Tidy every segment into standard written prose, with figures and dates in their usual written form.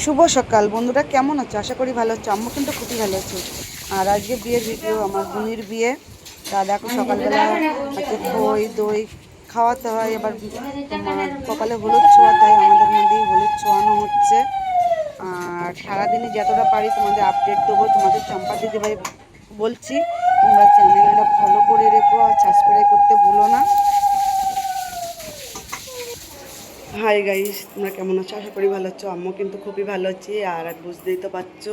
শুভ সকাল বন্ধুরা, কেমন আছো? আশা করি ভালো আছো। আম্মু কিন্তু খুবই ভালো আছো। আর আজকে বিয়ের ভিডিও, আমার বোনের বিয়ে। তা দেখো সকালবেলা আজকে খই দই খাওয়াতে হয়, এবার তোমার কপালে হলুদ ছোঁয়াতে হয়, আমাদের মধ্যেই হলুদ ছোঁয়ানো হচ্ছে। আর সারাদিনই যতটা পারি তোমাদের আপডেট দেবো। তোমাদের চম্পা দিদিভাই বলছি, তোমরা চ্যানেলটা ফলো করে রেখো আর সাবস্ক্রাইব করতে ভুলো না। হাই গাইস, তোমরা কেমন আছো? আশা করি ভালো আছো। আম্মু কিন্তু খুবই ভালো আছি। আর বুঝতেই তো পারছো,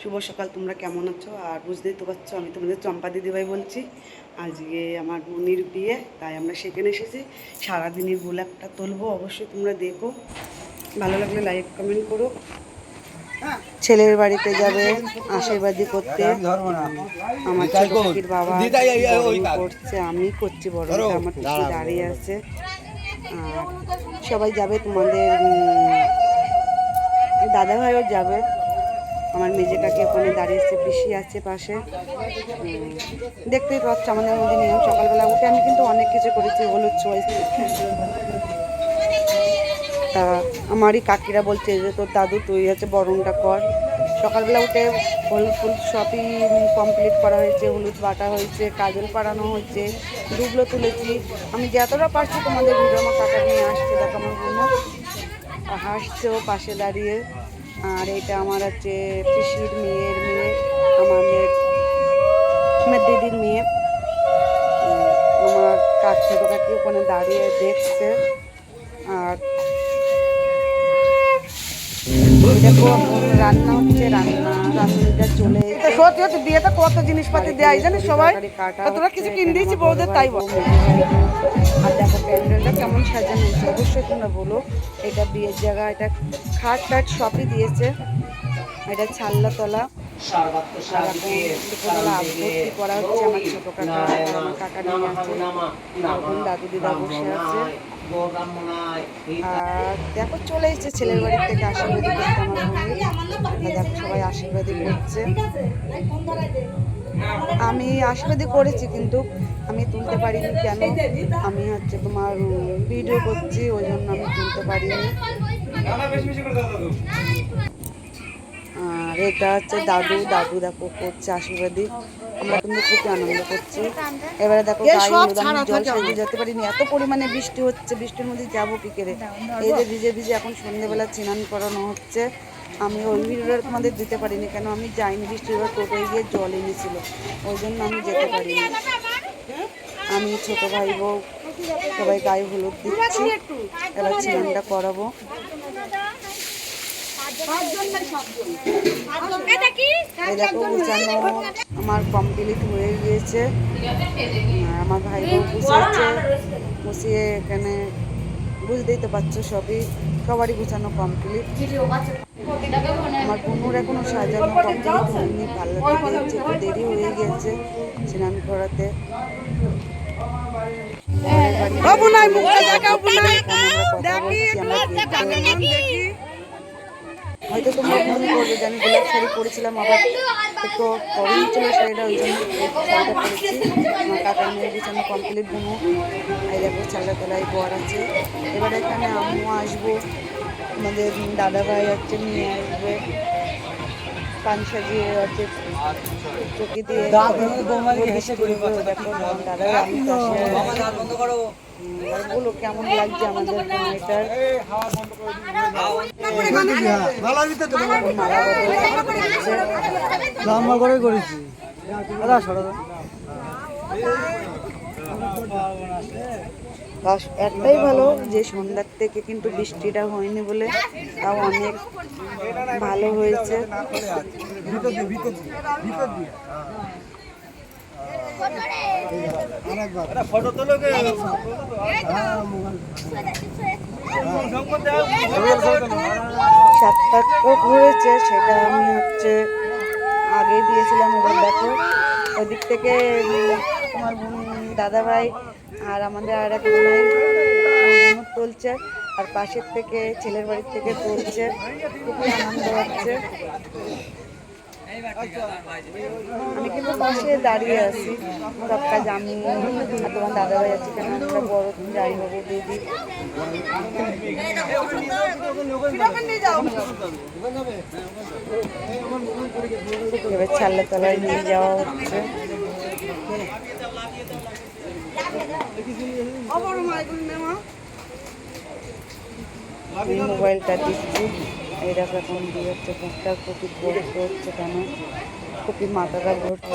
শুভ সকাল, তোমরা কেমন আছো? আর বুঝতেই তো পারছো, আমি তোমাদের চম্পা দিদিভাই বলছি। আজকে আমার বোনের বিয়ে, তাই আমরা সেখানে এসেছি। সারাদিনের ব্লগটা তুলবো, অবশ্যই তোমরা দেখো। ভালো লাগলে লাইক কমেন্ট করো। ছেলের বাড়িতে যাবে আশীর্বাদী করতে। আমার ছোট কাকির বাবা বরণ করছে, আমি করছি বরণটা, আমার পিছনে দাঁড়িয়ে আছে। আর সবাই যাবে, তোমাদের দাদা ভাইও যাবে। আমার মেজে কাকি ওখানে দাঁড়িয়েছে, পিসি আছে পাশে। দেখতেই পাচ্ছ আমাদের মধ্যে নিয়ম। সকালবেলা উঠে আমি কিন্তু অনেক কিছু করেছি, হলুদ ছোঁয়া। তা আমারই কাকিরা বলছে যে তোর দাদু তুই হচ্ছে বরণটা কর। সকালবেলা উঠে হলুদ ফুল সবই কমপ্লিট করা হয়েছে, হলুদ বাটা হয়েছে, কাজল পাড়ানো হয়েছে, ডুবলো তুলেছি। আমি যতটা পারছি তোমাদের ভিডিও আমার কাকা নিয়ে আসছে, দেখো আমার বোনও হাসছেও পাশে দাঁড়িয়ে। আর এটা আমার হচ্ছে পিসির মেয়ের মেয়ে, আমাদের দিদির মেয়ে। আমার ছোট কাকি ওখানে দাঁড়িয়ে দেখছে। আর দেখো রান্না হচ্ছে, রান্নাটা চলে সত্যি হচ্ছে। বিয়েতে কত জিনিসপাতি দেয় জানিস সবাই, তোরা কিছু কিনে দিয়েছি বউদের, তাই বল। আর দেখো প্যান্ডেলটা কেমন সাজানো হয়েছে, অবশ্যই তোমরা বলো। এটা বিয়ের জায়গা, এটা খাট টাট সবই দিয়েছে। এটা ছাল্লা তলা। আর এখন দুপুরবেলা আবৃত্তি করা হচ্ছে। আমার ছোট কাকা আর আমার কাকা নিয়ে আছে, এখন দাদু দিদা বসে আছে। আর দেখো চলে এসেছে ছেলের বাড়ির থেকে আশীর্বাদী করতে আমার বোনের। দেখো সবাই আশীর্বাদী করছে। আমি আশীর্বাদী করেছি, কিন্তু আমি তুলতে পারিনি। কেন? আমি হচ্ছে তোমার ভিডিও করছি, ওই জন্য আমি তুলতে পারিনি। আর এটা হচ্ছে দাদু দেখো করছে আশীর্বাদী। আমরা কিন্তু খুবই আনন্দ করছি। এবারে দেখো গায়ে হলুদ, আমি জল সাইতে যেতে পারিনি, এত পরিমাণে বৃষ্টি হচ্ছে। বৃষ্টির মধ্যে যাবো কি করে? এই যে ভিজে ভিজে এখন সন্ধ্যেবেলা স্নান করানো হচ্ছে। আমি ওই ভিডিওটা তোমাদের দিতে পারিনি, কেন আমি যাইনি। বৃষ্টির এবার টোটোয় গিয়ে জল এনেছিল, ওই জন্য আমি যেতে পারিনি। আমি ছোট ভাই বউ সবাই গায়ে হলুদ দিচ্ছি, এবার স্নানটা করাবো। এই দেখো গুছানো আমার কমপ্লিট হয়ে গিয়েছে। আমার ভাই বউ গুছিয়েছে, গুছিয়ে এখানে বুঝতেই তো পারছো সবারই গুছানো কমপ্লিট। আমার বোনুর এখনো সাজানো কমপ্লিট হয়নি, ভালো দিয়েছে, একটু দেরি হয়ে গিয়েছে স্নান করাতে। হয়তো তোমরা মনে করবে যে আমি গোলাপ শাড়ি পরেছিলাম, আবার একটু পরেই ছিল শাড়িটা, ওই জন্য শাড়িটা পরেছি। আমার কাকার মেয়ের বিছানা কমপ্লিট বুনো। এই দেখো ছাল্লা তলায় বর আছে। এবারে এখানে আম্মু আসবো, আমাদের দাদাভাই হচ্ছে নিয়ে আসবে, পান সাজিয়ে হচ্ছে চকি দিয়ে দেখো দাদাভাই। আমি বলো কেমন লাগছে আমাদের বোনটার। একটাই ভালো যে সন্ধ্যার থেকে কিন্তু বৃষ্টিটা হয়নি বলে তাও অনেক ভালো হয়েছে। সাতপাক হয়েছে, সেটা আমি হচ্ছে আগে দিয়েছিলাম। এবার দেখো ওদিক থেকে তোমার দাদাভাই আর আমাদের আর এক ভাই তুলছে, আর পাশের থেকে ছেলের বাড়ির থেকে তুলছে। খুবই আনন্দ হচ্ছে। আমি কিন্তু পাশে দাঁড়িয়ে আছি, সব কাজ আমি আর তোমার দাদাভাই আছে, কেন আমরা বড় যাই হবো দিদি। এবার ছাল্লা তলায় নিয়ে যাওয়া হচ্ছে। মোবাইলটা দিচ্ছি, এই দেখো এখন দিয়ে হচ্ছে মুখটা খুবই কষ্ট হচ্ছে, কেন খুবই মাথাটা ঘুরছে।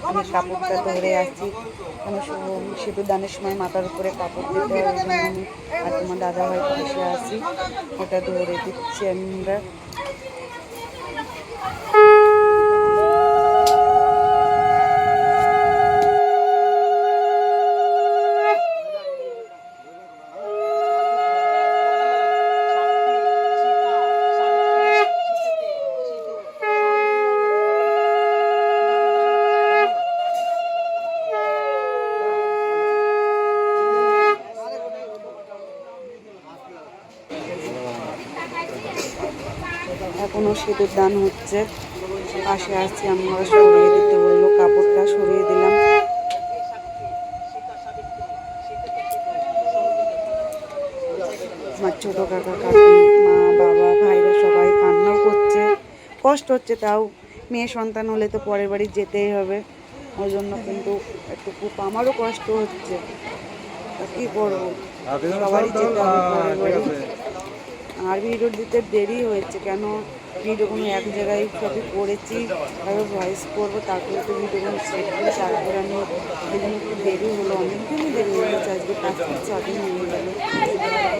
আমি কাপড়টা ধরে আছি, কেন সিঁদুর দানের সময় মাথার উপরে কাপড় দিতে হয়, ওই জন্য আমি আর তোমার দাদাভাই পাশে আছি, ওটা ধরে দিচ্ছি আমরা। এখনো সিঁদুর দান হচ্ছে, পাশে আসছি, আমরা সরিয়ে দিতে বললো, কাপড়টা সরিয়ে দিলাম। আমার ছোটো কাকা কাকি মা বাবা ভাইরা সবাই কান্নাও করছে, কষ্ট হচ্ছে, তাও মেয়ে সন্তান হলে তো পরের বাড়ি যেতেই হবে, ওই জন্য কিন্তু একটু খুব আমারও কষ্ট হচ্ছে, কী করবো, সবারই যেতে হবে পরের বাড়ি। আর ভিডিও দিতে দেরি হয়েছে, কেন ভিডিওগুলো এক জায়গায় সবই করেছি, তারপর ভয়েস করবো, তারপরে তো ভিডিওগুলো সেট করে তারপরে আমি এই জন্য একটু দেরি হলো, অনেকদিনই দেরি হয়ে গেছে, আজকে 5-6 দিন হয়ে গেলো,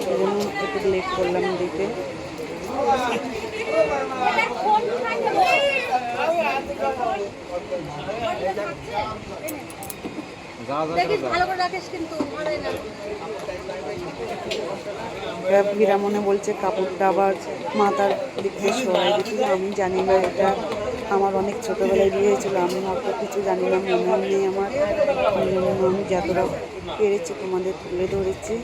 সেই জন্য একটু লেট করলাম দিতে। ভিরা মনে বলছে কাপড়টা আবার মাথার দিক দিয়ে সরাই দিচ্ছিল, আমি জানি না, এটা আমার অনেক ছোটোবেলায় বিয়ে হয়েছিল, আমি অত কিছু জানি না, মনে নেই আমার, আমি যতটা পেরেছি তোমাদের তুলে ধরেছি।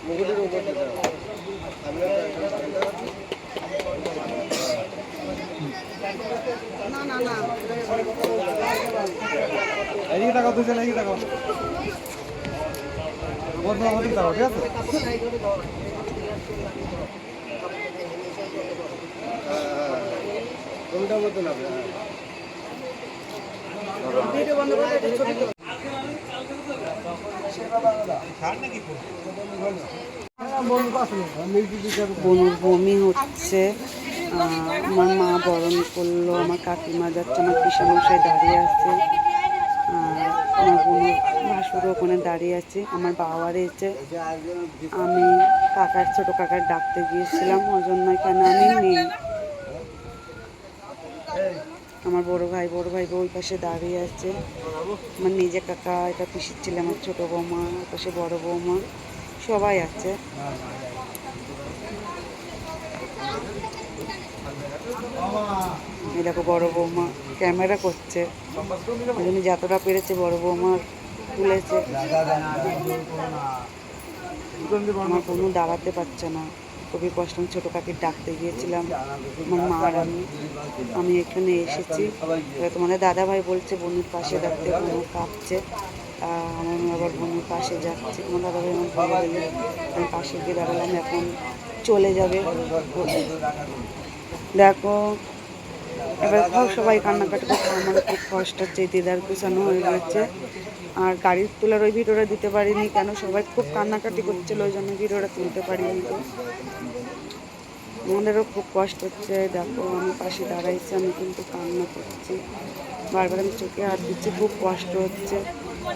বনুর বমি হচ্ছে, আমার মা বরণ করলো, আমার কাকিমা যাচ্ছে, আমার পিসামশাই দাঁড়িয়ে আছে, আমার বোনের ভাসুরও ওখানে দাঁড়িয়ে আছে, আমার বাবা রয়েছে, আমি কাকার ছোটো কাকার ডাকতে গিয়েছিলাম, ওই জন্য কেন আমি নেই, আমার বড় ভাই ওই পাশে দাঁড়িয়ে আছে, আমার নিজে কাকা, এটা পিসির ছেলে, আমার ছোটো বৌমা, ওই পাশে বড় বৌমা, সবাই আছে। এই দেখো বড় বৌমা ক্যামেরা করছে, ওই জন্য যতটা পেরেছে বড় বৌমা তুলেছে। আমার কোনো দাঁড়াতে পারছে না, খুবই কষ্ট, আমি ছোটো কাকির ডাকতে গিয়েছিলাম, আমার মা আর আমি এখানে এসেছি। তোমাদের দাদাভাই বলছে বোনের পাশে ডাকতে, বোন কাঁপছে, আমার আবার বোনের পাশে যাচ্ছে, তোমার দাদাভাই আমার বলে দিলে আমি পাশে গিয়ে দাঁড়ালাম, এখন চলে যাবে। দেখো এবার সবাই কান্নাকাটি করছে, আমার খুব কষ্ট হচ্ছে, দিদার কুচানো হয়ে গেছে, আর গাড়ির তোলার ওই ভিডিওটা দিতে পারিনি, কেন সবাই খুব কান্নাকাটি করছিল, ওই জন্য ভিডিওটা তুলতে পারিনি। তো আমাদেরও খুব কষ্ট হচ্ছে, দেখো আমি পাশে দাঁড়াইছি, আমি কিন্তু কান্না করছি, বারবার আমি চোখে হাত দিচ্ছি, খুব কষ্ট হচ্ছে,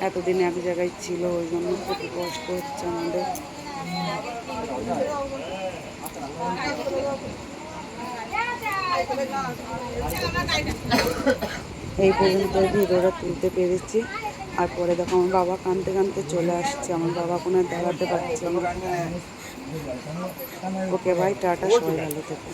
এতদিন এক জায়গায় ছিল, ওই জন্য খুব কষ্ট হচ্ছে আমাদের। এই পর্যন্ত ভিডিওটা তুলতে পেরেছি, আর পরে দেখো আমার বাবা কাঁদতে কাঁদতে চলে আসছে, আমার বাবা কোনো দাঁড়াতে পারছে না। ওকে ভাই, টাটা, সবাই ভালো থেকো।